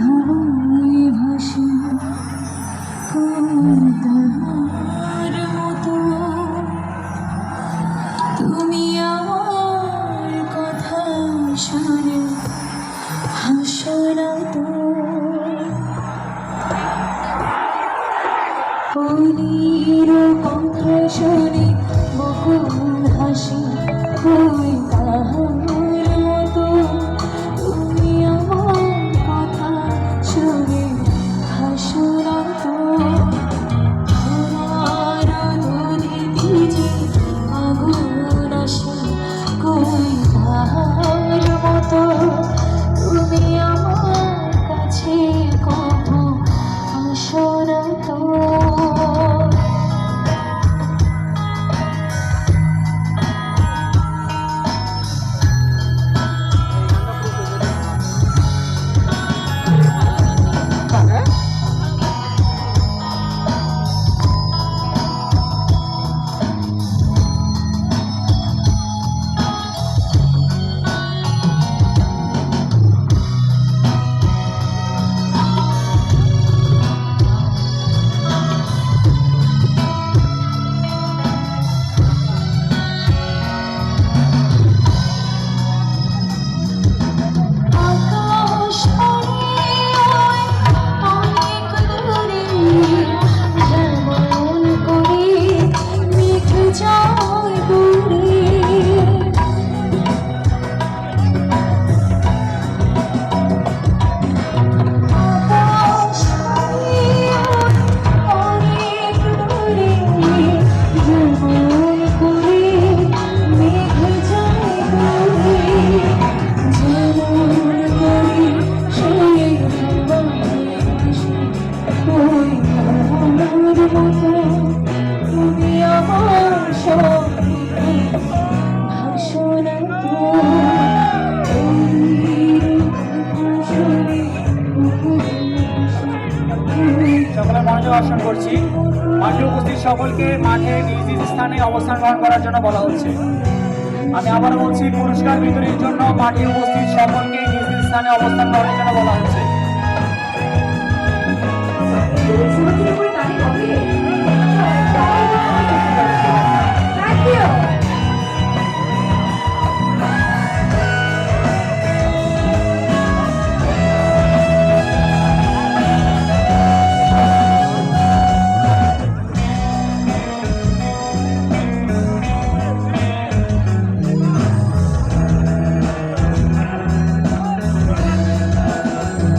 হাওয়ায় ভাসে কবিতার মতো, তুমি আমার কথা শুনে হাসো না তো। কলির কথা শুনে বকুল হাসি কবিতার মতো, তুমি আমার কথা শুনে হাসো না তো। তোমার দুধে ভিজে আগুন আসে কবিতার মতো, তুমি আমার কাছে কখনো আসো না তো। সকলে মনোযোগ আকর্ষণ করছি। মাঠে উপস্থিত সকলকে মাঠে নিজ নিজ স্থানে অবস্থান গ্রহণ করার জন্য বলা হচ্ছে। আমি আবার বলছি, পুরস্কার বিতরণের জন্য মাঠে উপস্থিত সকলকে নিজ নিজ স্থানে অবস্থান করার জন্য বলা হচ্ছে।